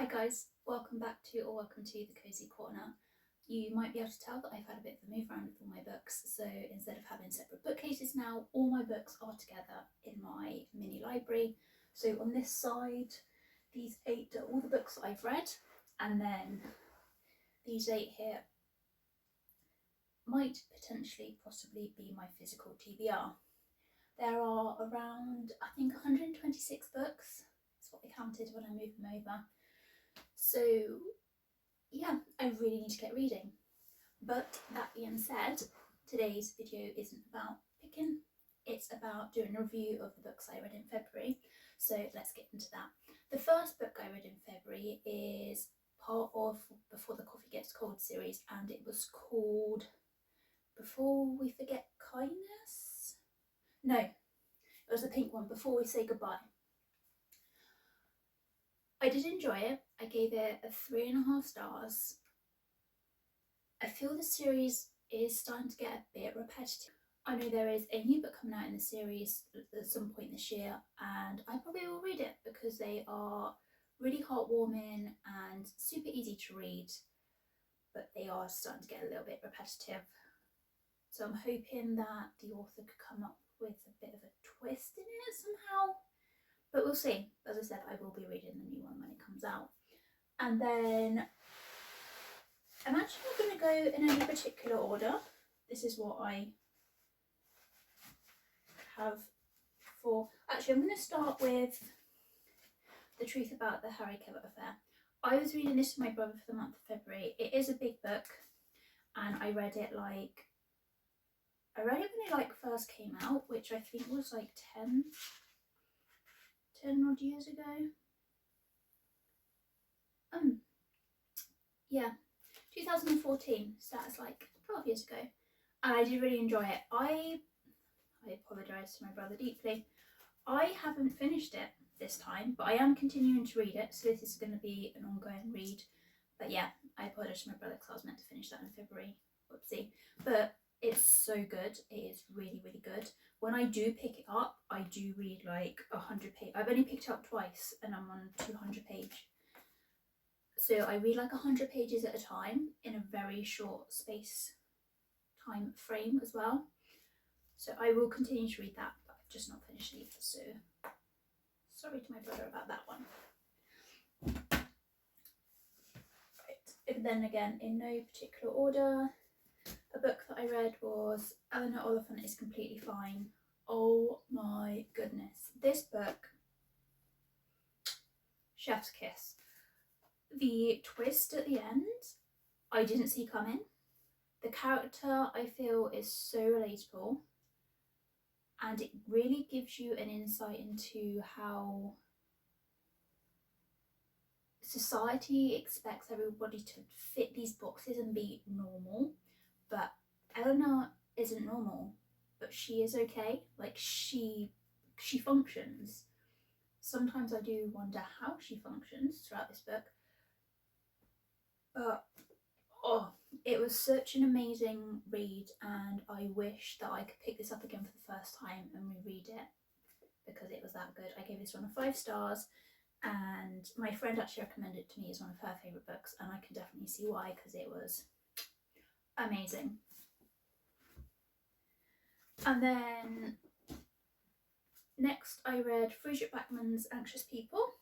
guys, welcome to the Cozy Corner. You might be able to tell that I've had a bit of a move around with all my books, so instead of having separate bookcases now, all my books are together in my mini library. So on this side, these 8 are all the books I've read, and then these 8 here might potentially possibly be my physical TBR. There are around, I think, 126 books. That's what I counted when I moved them over. So yeah, I really need to get reading. But that being said, today's video isn't about picking, it's about doing a review of the books I read in February. So let's get into that. The first book I read in February is part of Before the Coffee Gets Cold series, and it was called Before We Forget Kindness? No, it was the pink one, Before We Say Goodbye. I did enjoy it. I gave it a 3.5 stars. I feel the series is starting to get a bit repetitive. I know there is a new book coming out in the series at some point this year, and I probably will read it because they are really heartwarming and super easy to read, but they are starting to get a little bit repetitive. So I'm hoping that the author could come up with a bit of a twist in it somehow. But we'll see. As I said, I will be reading the new one when it comes out. And then I'm actually not going to go in any particular order. This is what I have for... Actually, I'm going to start with The Truth About the Harry Kebert Affair. I was reading this with my brother for the month of February. It is a big book, and I read it when it first came out, which I think was like 10 odd years ago. Yeah, 2014, so that's like 12 years ago, and I did really enjoy it. I apologise to my brother deeply. I haven't finished it this time, but I am continuing to read it, so this is going to be an ongoing read. But yeah, I apologise to my brother because I was meant to finish that in February. Whoopsie. But it's so good. It is really, really good. When I do pick it up, I do read like 100 pages. I've only picked it up twice, and I'm on 200 page. So I read like 100 pages at a time in a very short time frame as well. So I will continue to read that, but I've just not finished it either, so sorry to my brother about that one. Right, and then again, in no particular order, a book that I read was Eleanor Oliphant is Completely Fine. Oh my goodness. This book, chef's kiss. The twist at the end, I didn't see coming. The character, I feel, is so relatable, and it really gives you an insight into how society expects everybody to fit these boxes and be normal, but Eleanor isn't normal, but she is okay. Like, she functions. Sometimes I do wonder how she functions throughout this book, but it was such an amazing read, and I wish that I could pick this up again for the first time and reread it because it was that good. I gave this one a 5 stars, and my friend actually recommended it to me as one of her favourite books, and I can definitely see why, because it was amazing. And then next I read Fredrik Backman's Anxious People.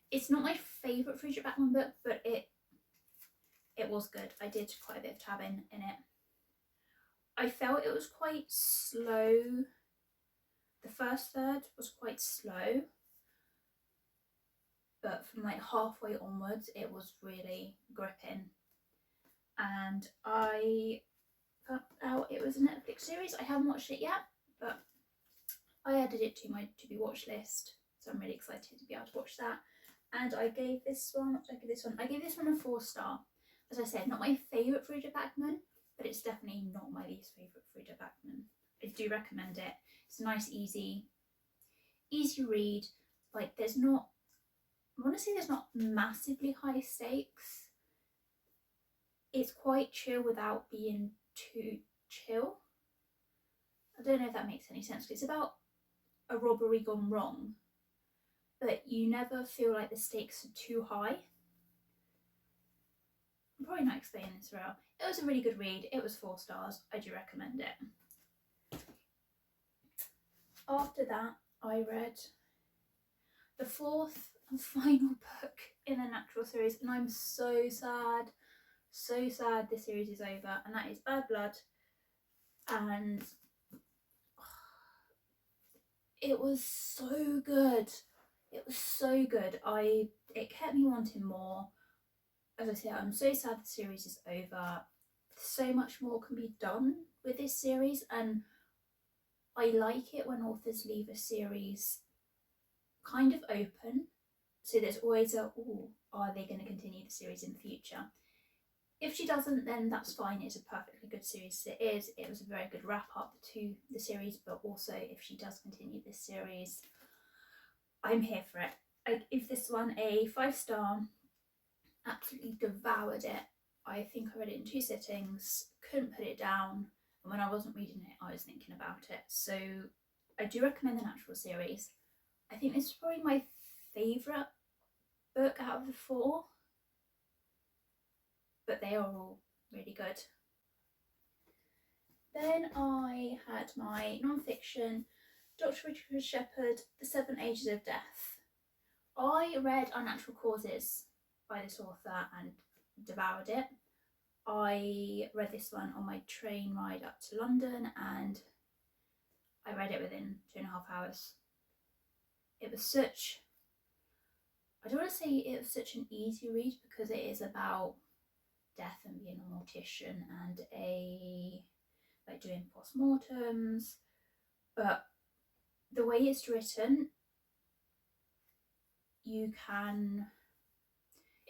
It's not my favourite Fredrik Backman book, but it was good. I did quite a bit of tabbing in it. I felt it was quite slow. The first third was quite slow, but from like halfway onwards it was really gripping. And I found out it was a Netflix series. I haven't watched it yet, but I added it to my to be watch list, so I'm really excited to be able to watch that. And I gave this one a 4 star. As I said, not my favourite Fredrik Backman, but it's definitely not my least favourite Fredrik Backman. I do recommend it. It's a nice, easy read. Like, there's not massively high stakes. It's quite chill without being too chill. I don't know if that makes any sense. It's about a robbery gone wrong, but you never feel like the stakes are too high. I'm probably not explaining this well. It was a really good read. It was 4 stars. I do recommend it. After that, I read the 4th and final book in the Natural series, and I'm so sad this series is over, and that is Bad Blood. And it was so good. It was so good. It kept me wanting more. As I say, I'm so sad the series is over. So much more can be done with this series, and I like it when authors leave a series kind of open. So there's always are they going to continue the series in the future? If she doesn't, then that's fine. It's a perfectly good series as it is. It was a very good wrap up to the series, but also if she does continue this series, I'm here for it. I give this one a 5-star. Absolutely devoured it. I think I read it in 2 sittings, couldn't put it down, and when I wasn't reading it, I was thinking about it. So I do recommend the Natural series. I think this is probably my favourite book out of the 4, but they are all really good. Then I had my non-fiction, Dr. Richard Shepherd, The 7 Ages of Death. I read Unnatural Causes by this author and devoured it. I read this one on my train ride up to London, and I read it within 2.5 hours. It was such, I don't want to say it was such an easy read, because it is about death and being a mortician and doing postmortems, but the way it's written, it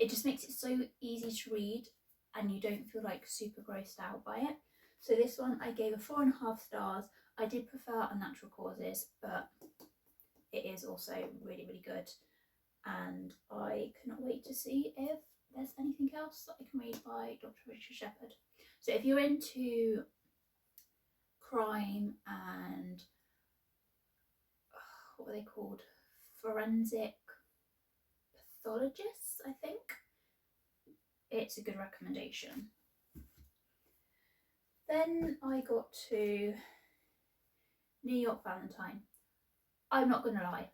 just makes it so easy to read, and you don't feel like super grossed out by it. So this one I gave a 4.5 stars. I did prefer Unnatural Causes, but it is also really, really good, and I cannot wait to see if there's anything else that I can read by Dr. Richard Shepherd. So if you're into crime and what were they called? Forensic pathologists, I think. It's a good recommendation. Then I got to New York Valentine. I'm not going to lie,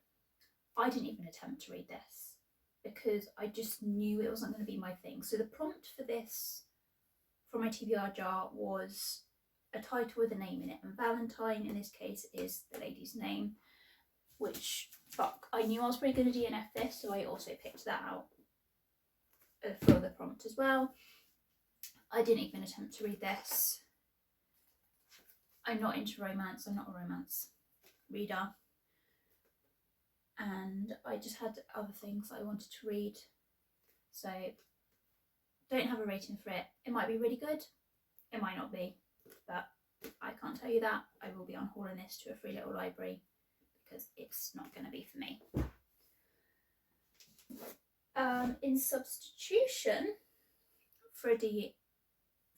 I didn't even attempt to read this because I just knew it wasn't going to be my thing. So the prompt for this from my TBR jar was a title with a name in it, and Valentine in this case is the lady's name, which, fuck, I knew I was probably going to DNF this, so I also picked that out for the prompt as well. I didn't even attempt to read this. I'm not into romance, I'm not a romance reader, and I just had other things I wanted to read, so don't have a rating for it. It might be really good, it might not be, but I can't tell you that. I will be unhauling this to a free little library because it's not going to be for me. In substitution for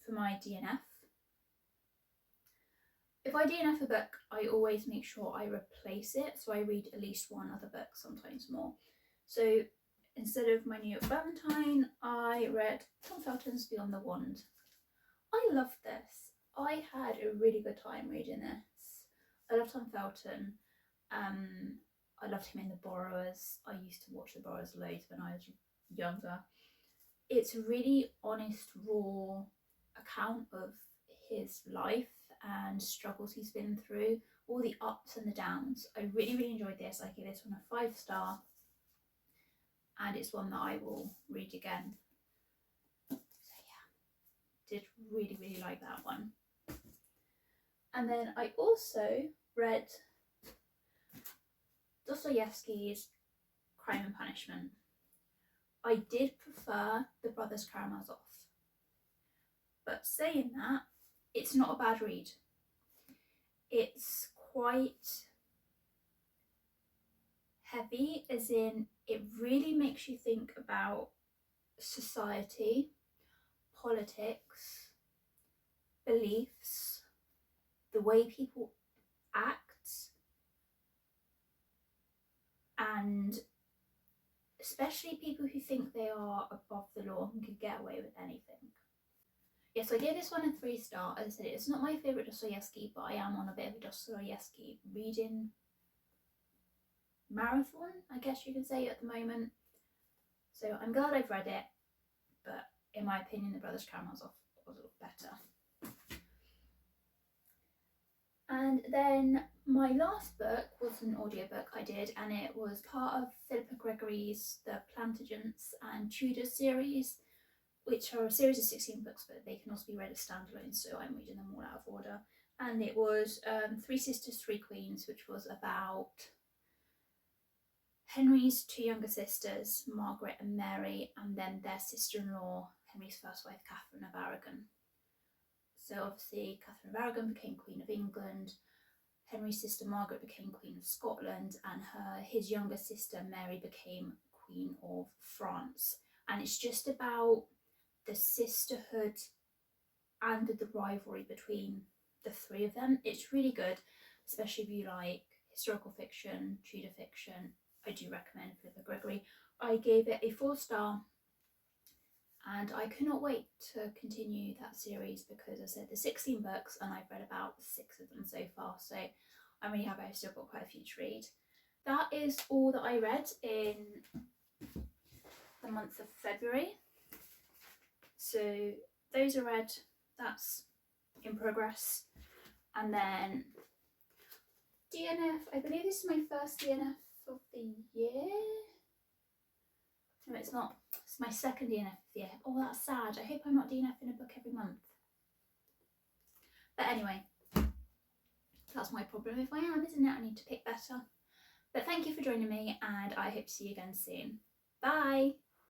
my DNF, if I DNF a book, I always make sure I replace it, so I read at least one other book, sometimes more. So instead of my New York Valentine, I read Tom Felton's Beyond the Wand. I loved this. I had a really good time reading this. I love Tom Felton. I loved him in The Borrowers. I used to watch The Borrowers loads when I was younger. It's a really honest, raw account of his life and struggles he's been through, all the ups and the downs. I really, really enjoyed this. I give this one a 5-star, and it's one that I will read again. So yeah, did really, really like that one. And then I also read Dostoevsky's Crime and Punishment. I did prefer The Brothers Karamazov, but saying that, it's not a bad read. It's quite heavy, as in it really makes you think about society, politics, beliefs, the way people act, and especially people who think they are above the law and can get away with anything. Yeah, so I gave this one a 3-star. As I said, it's not my favourite Dostoevsky, but I am on a bit of a Dostoevsky reading marathon, I guess you could say, at the moment. So I'm glad I've read it, but in my opinion, The Brothers Karamazov was a lot better. And then my last book was an audiobook I did, and it was part of Philippa Gregory's The Plantagenets and Tudor series, which are a series of 16 books, but they can also be read as standalone, so I'm reading them all out of order. And it was Three Sisters, Three Queens, which was about Henry's 2 younger sisters, Margaret and Mary, and then their sister-in-law, Henry's first wife, Catherine of Aragon. So obviously Catherine of Aragon became Queen of England, Henry's sister Margaret became Queen of Scotland, and his younger sister Mary became Queen of France. And it's just about the sisterhood and the rivalry between the 3 of them. It's really good, especially if you like historical fiction, Tudor fiction. I do recommend Philippa Gregory. I gave it a 4-star, and I cannot wait to continue that series because I said there's 16 books and I've read about 6 of them so far, so I'm really happy I've still got quite a few to read. That is all that I read in the month of February. So those are read, that's in progress. And then DNF, I believe this is my first DNF of the year. No, it's not. It's my second DNF of the year. Oh, that's sad. I hope I'm not DNFing a book every month. But anyway, that's my problem. If I am, isn't it? I need to pick better. But thank you for joining me, and I hope to see you again soon. Bye!